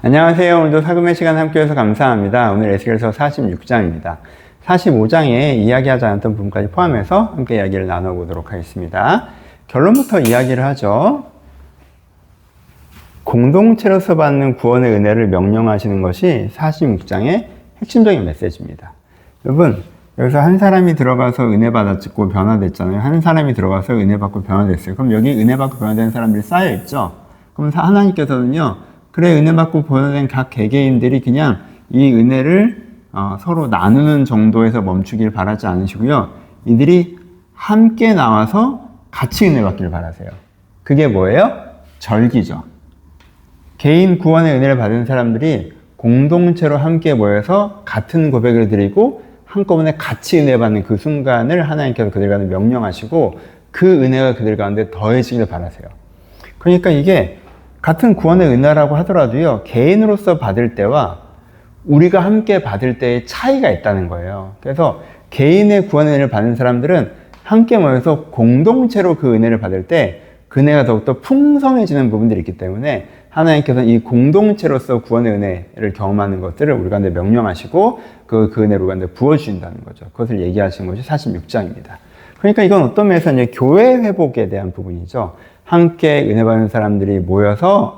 안녕하세요. 오늘도 사금의 시간 함께 해서 감사합니다. 오늘 에스겔서 46장입니다. 45장에 이야기하지 않았던 부분까지 포함해서 함께 이야기를 나눠보도록 하겠습니다. 결론부터 이야기를 하죠. 공동체로서 받는 구원의 은혜를 명령하시는 것이 46장의 핵심적인 메시지입니다. 여러분, 여기서 한 사람이 들어가서 은혜 받았고 변화됐잖아요. 한 사람이 들어가서 은혜 받고 변화됐어요. 그럼 여기 은혜 받고 변화된 사람들이 쌓여있죠. 그럼 하나님께서는요, 그래, 은혜 받고 변화된 각 개개인들이 그냥 이 은혜를 서로 나누는 정도에서 멈추길 바라지 않으시고요. 이들이 함께 나와서 같이 은혜 받기를 바라세요. 그게 뭐예요? 절기죠. 개인 구원의 은혜를 받은 사람들이 공동체로 함께 모여서 같은 고백을 드리고 한꺼번에 같이 은혜 받는 그 순간을 하나님께서 그들 가운데 명령하시고 그 은혜가 그들 가운데 더해지길 바라세요. 그러니까 이게 같은 구원의 은혜라고 하더라도요, 개인으로서 받을 때와 우리가 함께 받을 때의 차이가 있다는 거예요. 그래서 개인의 구원의 은혜를 받는 사람들은 함께 모여서 공동체로 그 은혜를 받을 때 그 은혜가 더욱더 풍성해지는 부분들이 있기 때문에 하나님께서는 이 공동체로서 구원의 은혜를 경험하는 것들을 우리 가운데 명령하시고 그 은혜를 우리 가운데 부어주신다는 거죠. 그것을 얘기하시는 것이 46장입니다. 그러니까 이건 어떤 면에서 이제 교회 회복에 대한 부분이죠. 함께 은혜 받는 사람들이 모여서,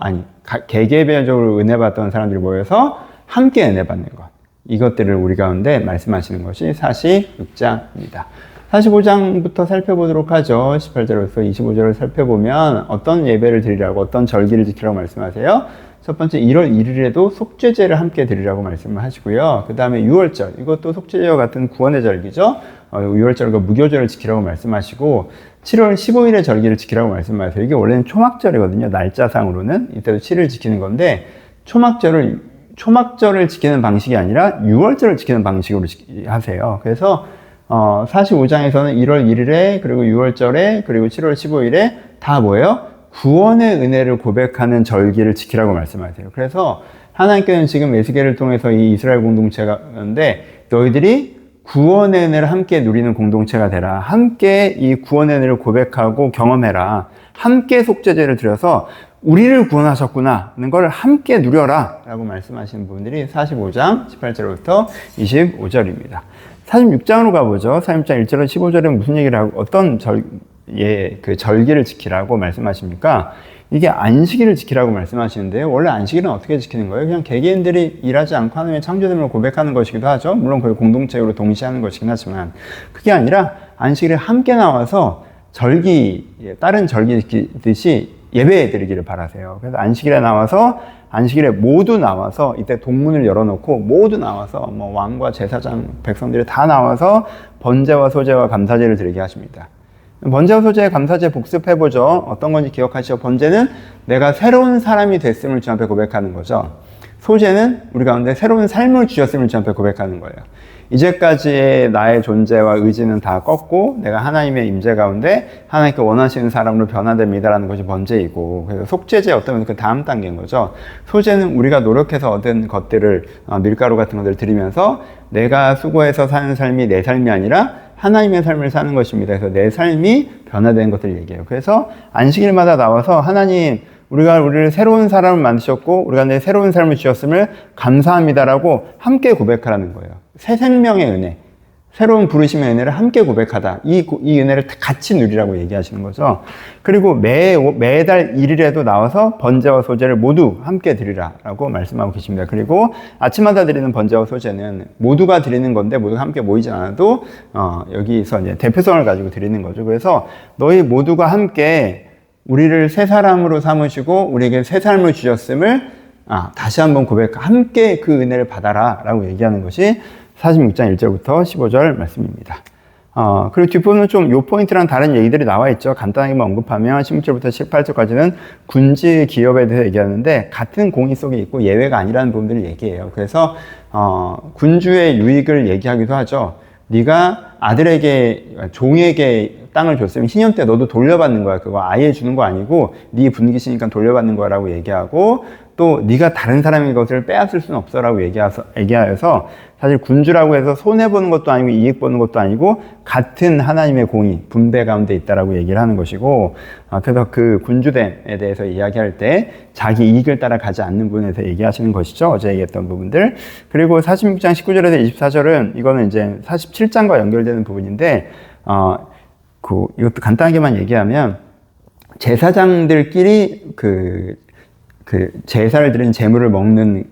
개개별적으로 은혜 받던 사람들이 모여서 함께 은혜 받는 것. 이것들을 우리 가운데 말씀하시는 것이 46장입니다. 45장부터 살펴보도록 하죠. 18절부터 25절을 살펴보면 어떤 예배를 드리라고, 어떤 절기를 지키라고 말씀하세요. 첫 번째 1월 1일에도 속죄제를 함께 드리라고 말씀을 하시고요. 그 다음에 6월절, 이것도 속죄제와 같은 구원의 절기죠. 6월절과 무교절을 지키라고 말씀하시고 7월 15일의 절기를 지키라고 말씀하세요. 이게 원래는 초막절이거든요. 날짜상으로는. 이때도 7일 지키는 건데 초막절을 지키는 방식이 아니라 6월절을 지키는 방식으로 하세요. 그래서 45장에서는 1월 1일에 그리고 6월절에 그리고 7월 15일에 다 뭐예요? 구원의 은혜를 고백하는 절기를 지키라고 말씀하세요. 그래서 하나님께서는 지금 에스겔을 통해서 이 이스라엘 공동체가인데 너희들이 구원의 은혜를 함께 누리는 공동체가 되라. 함께 이 구원의 은혜를 고백하고 경험해라. 함께 속죄제를 드려서 우리를 구원하셨구나 하는 걸 함께 누려라 라고 말씀하시는 부분들이 45장 18절부터 25절입니다. 46장으로 가보죠. 46장 1절에서 15절에 무슨 얘기를 하고 어떤 그 절기를 지키라고 말씀하십니까? 이게 안식일을 지키라고 말씀하시는데요. 원래 안식일은 어떻게 지키는 거예요? 그냥 개개인들이 일하지 않고 하나님의 창조됨을 고백하는 것이기도 하죠. 물론 그걸 공동체로 동시에 하는 것이긴 하지만 그게 아니라 안식일에 함께 나와서 다른 절기 지키듯이 예배해 드리기를 바라세요. 그래서 안식일에 모두 나와서 이때 동문을 열어놓고 모두 나와서 왕과 제사장 백성들이 다 나와서 번제와 소제와 감사제를 드리게 하십니다. 번제와 소제, 감사제 복습해보죠. 어떤 건지 기억하시죠? 번제는 내가 새로운 사람이 됐음을 주 앞에 고백하는 거죠. 소제는 우리 가운데 새로운 삶을 주셨음을 주 앞에 고백하는 거예요. 이제까지의 나의 존재와 의지는 다 꺾고 내가 하나님의 임재 가운데 하나님께 원하시는 사람으로 변화됩니다라는 것이 번제이고, 그래서 속죄제 어떤 그 다음 단계인 거죠. 소제는 우리가 노력해서 얻은 것들을 밀가루 같은 것들을 드리면서 내가 수고해서 사는 삶이 내 삶이 아니라 하나님의 삶을 사는 것입니다. 그래서 내 삶이 변화된 것을 얘기해요. 그래서 안식일마다 나와서 하나님, 우리를 새로운 사람을 만드셨고 우리가 내 새로운 삶을 주셨음을 감사합니다라고 함께 고백하라는 거예요. 새 생명의 은혜, 새로운 부르심의 은혜를 함께 고백하다. 이 은혜를 같이 누리라고 얘기하시는 거죠. 그리고 매달 1일에도 나와서 번제와 소제를 모두 함께 드리라라고 말씀하고 계십니다. 그리고 아침마다 드리는 번제와 소제는 모두가 드리는 건데 모두가 함께 모이지 않아도 여기서 이제 대표성을 가지고 드리는 거죠. 그래서 너희 모두가 함께 우리를 새 사람으로 삼으시고 우리에게 새 삶을 주셨음을 다시 한번 함께 그 은혜를 받아라 라고 얘기하는 것이 46장 1절부터 15절 말씀입니다. 그리고 뒷부분은 좀 요 포인트랑 다른 얘기들이 나와 있죠. 간단하게만 언급하면 16절부터 18절까지는 군지 기업에 대해서 얘기하는데 같은 공의 속에 있고 예외가 아니라는 부분들을 얘기해요. 그래서 군주의 유익을 얘기하기도 하죠. 네가 종에게 땅을 줬으면 희년 때 너도 돌려받는 거야. 그거 아예 주는 거 아니고 네 분깃이니까 돌려받는 거라고 얘기하고, 또 네가 다른 사람의 것을 빼앗을 수는 없어라고 얘기하여서 사실 군주라고 해서 손해보는 것도 아니고 이익 보는 것도 아니고 같은 하나님의 공의, 분배 가운데 있다라고 얘기를 하는 것이고, 그래서 그 군주됨에 대해서 이야기할 때 자기 이익을 따라 가지 않는 부분에서 얘기하시는 것이죠. 어제 얘기했던 부분들. 그리고 46장 19절에서 24절은 이거는 이제 47장과 연결되는 부분인데, 이것도 간단하게만 얘기하면 제사장들끼리 그 제사를 드린 제물을 먹는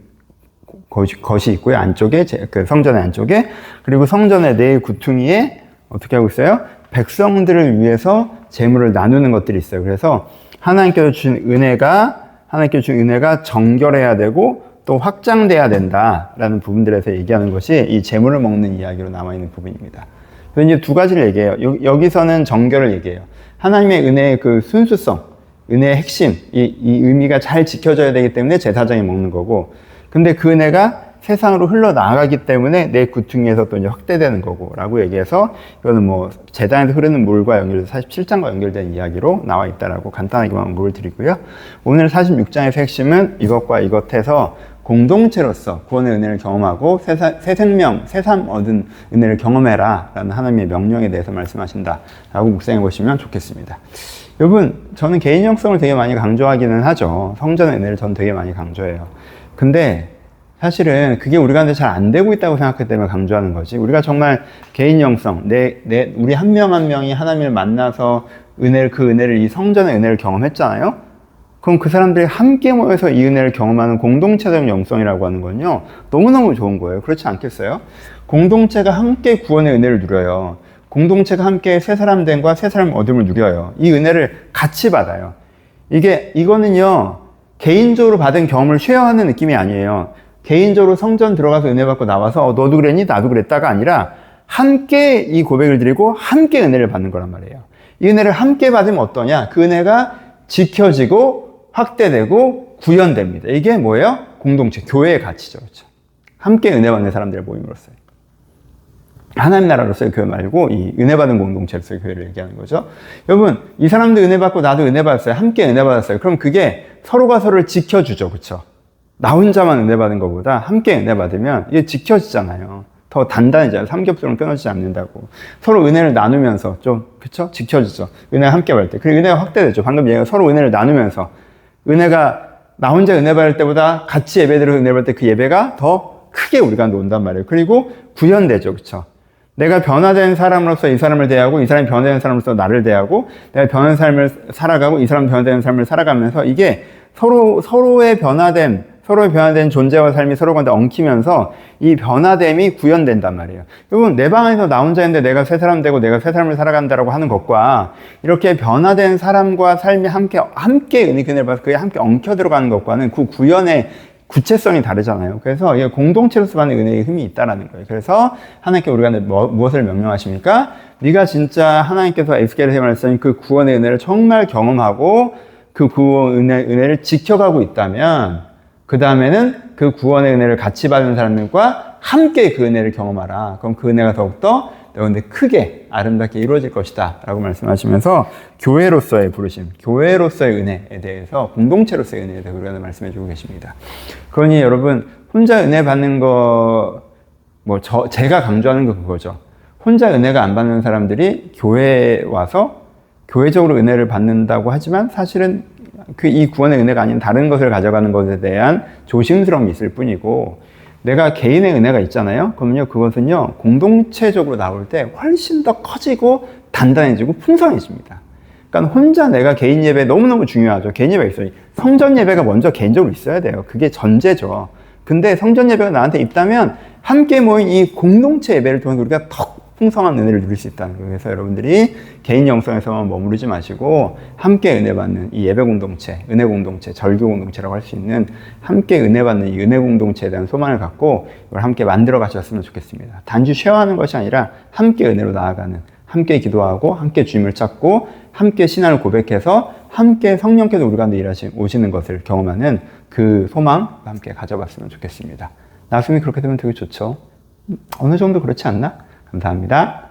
것이 있고요. 안쪽에, 그 성전의 안쪽에. 그리고 성전의 네 구퉁이에 어떻게 하고 있어요? 백성들을 위해서 제물을 나누는 것들이 있어요. 그래서 하나님께서 주신 은혜가 정결해야 되고 또 확장돼야 된다라는 부분들에서 얘기하는 것이 이 제물을 먹는 이야기로 남아있는 부분입니다. 그래서 이제 두 가지를 얘기해요. 여기서는 정결을 얘기해요. 하나님의 은혜의 그 순수성, 은혜의 핵심, 이 의미가 잘 지켜져야 되기 때문에 제사장이 먹는 거고, 근데 그 은혜가 세상으로 흘러나가기 때문에 내 구퉁이에서 또 이제 확대되는 거고, 라고 얘기해서, 이거는 뭐, 제단에서 흐르는 물과 연결돼서 47장과 연결된 이야기로 나와 있다라고 간단하게만 언급을 드리고요. 오늘 46장에서 핵심은 이것과 이것해서 공동체로서 구원의 은혜를 경험하고 새 생명, 새삼 얻은 은혜를 경험해라 라는 하나님의 명령에 대해서 말씀하신다 라고 묵상해 보시면 좋겠습니다. 여러분, 저는 개인 영성을 되게 많이 강조하기는 하죠. 성전의 은혜를 저는 되게 많이 강조해요. 근데 사실은 그게 우리 가운데 잘 안 되고 있다고 생각하기 때문에 강조하는 거지. 우리가 정말 개인 영성, 우리 한 명 한 명이 하나님을 만나서 그 은혜를, 이 성전의 은혜를 경험했잖아요? 그럼 그 사람들이 함께 모여서 이 은혜를 경험하는 공동체적 영성이라고 하는 건요, 너무너무 좋은 거예요. 그렇지 않겠어요? 공동체가 함께 구원의 은혜를 누려요. 공동체가 함께 새 사람 됨과 새 사람 얻음을 누려요. 이 은혜를 같이 받아요. 이거는요, 개인적으로 받은 경험을 쉐어하는 느낌이 아니에요. 개인적으로 성전 들어가서 은혜 받고 나와서 너도 그랬니? 나도 그랬다가 아니라 함께 이 고백을 드리고 함께 은혜를 받는 거란 말이에요. 이 은혜를 함께 받으면 어떠냐? 그 은혜가 지켜지고 확대되고 구현됩니다. 이게 뭐예요? 공동체, 교회의 가치죠. 그렇죠? 함께 은혜 받는 사람들의 모임으로서요. 하나님 나라로서의 교회 말고 이 은혜 받은 공동체로서의 교회를 얘기하는 거죠. 여러분, 이 사람도 은혜 받고 나도 은혜 받았어요. 함께 은혜 받았어요. 그럼 그게 서로가 서로를 지켜주죠. 그렇죠? 나 혼자만 은혜 받은 것보다 함께 은혜 받으면 이게 지켜지잖아요. 더 단단해져요. 삼겹살은 끊어지지 않는다고. 서로 은혜를 나누면서 좀, 그쵸? 지켜지죠. 은혜가 함께 받을 때. 그리고 은혜가 확대되죠. 방금 얘기가 서로 은혜를 나누면서. 은혜가 나 혼자 은혜 받을 때보다 같이 예배드려 은혜 받을 때 그 예배가 더 크게 우리가 논단 말이에요. 그리고 구현되죠. 그쵸? 내가 변화된 사람으로서 이 사람을 대하고 이 사람이 변화된 사람으로서 나를 대하고 내가 변화된 삶을 살아가고 이 사람은 변화된 삶을 살아가면서 이게 서로의 변화된 존재와 삶이 서로 간에 엉키면서 이 변화됨이 구현된단 말이에요. 여러분, 내 방 안에서 나 혼자 있는데 내가 새 사람 되고 내가 새 삶을 살아간다라고 하는 것과 이렇게 변화된 사람과 삶이 함께 은혜를 받아서 그게 함께 엉켜 들어가는 것과는 그 구현의 구체성이 다르잖아요. 그래서 이게 공동체로서 받는 은혜의 힘이 있다라는 거예요. 그래서 하나님께 우리가 무엇을 명령하십니까? 네가 진짜 하나님께서 에스겔에서 말씀하신 그 구원의 은혜를 정말 경험하고 그 구원 은혜를 지켜가고 있다면 그 다음에는 그 구원의 은혜를 같이 받는 사람들과 함께 그 은혜를 경험하라. 그럼 그 은혜가 더욱더 너희한테 크게 아름답게 이루어질 것이다 라고 말씀하시면서 교회로서의 부르심, 교회로서의 은혜에 대해서, 공동체로서의 은혜에 대해서 우리가 말씀해 주고 계십니다. 그러니 여러분, 혼자 은혜 받는 거, 제가 강조하는 거 그거죠. 혼자 은혜가 안 받는 사람들이 교회에 와서 교회적으로 은혜를 받는다고 하지만 사실은 이 구원의 은혜가 아닌 다른 것을 가져가는 것에 대한 조심스러움이 있을 뿐이고, 내가 개인의 은혜가 있잖아요. 그러면요, 그것은요, 공동체적으로 나올 때 훨씬 더 커지고 단단해지고 풍성해집니다. 그러니까 혼자 내가 개인 예배 너무너무 중요하죠. 개인 예배가 있어요. 성전 예배가 먼저 개인적으로 있어야 돼요. 그게 전제죠. 근데 성전 예배가 나한테 있다면 함께 모인 이 공동체 예배를 통해서 우리가 더 풍성한 은혜를 누릴 수 있다는 거예요. 그래서 여러분들이 개인 영성에서만 머무르지 마시고 함께 은혜 받는 이 예배 공동체, 은혜 공동체, 절교 공동체라고 할 수 있는 함께 은혜 받는 이 은혜 공동체에 대한 소망을 갖고 이걸 함께 만들어 가셨으면 좋겠습니다. 단지 쉐어하는 것이 아니라 함께 은혜로 나아가는, 함께 기도하고 함께 주님을 찾고 함께 신앙을 고백해서 함께 성령께서 우리 가운데 오시는 것을 경험하는 그 소망 함께 가져봤으면 좋겠습니다. 나중에 그렇게 되면 되게 좋죠. 어느 정도 그렇지 않나? 감사합니다.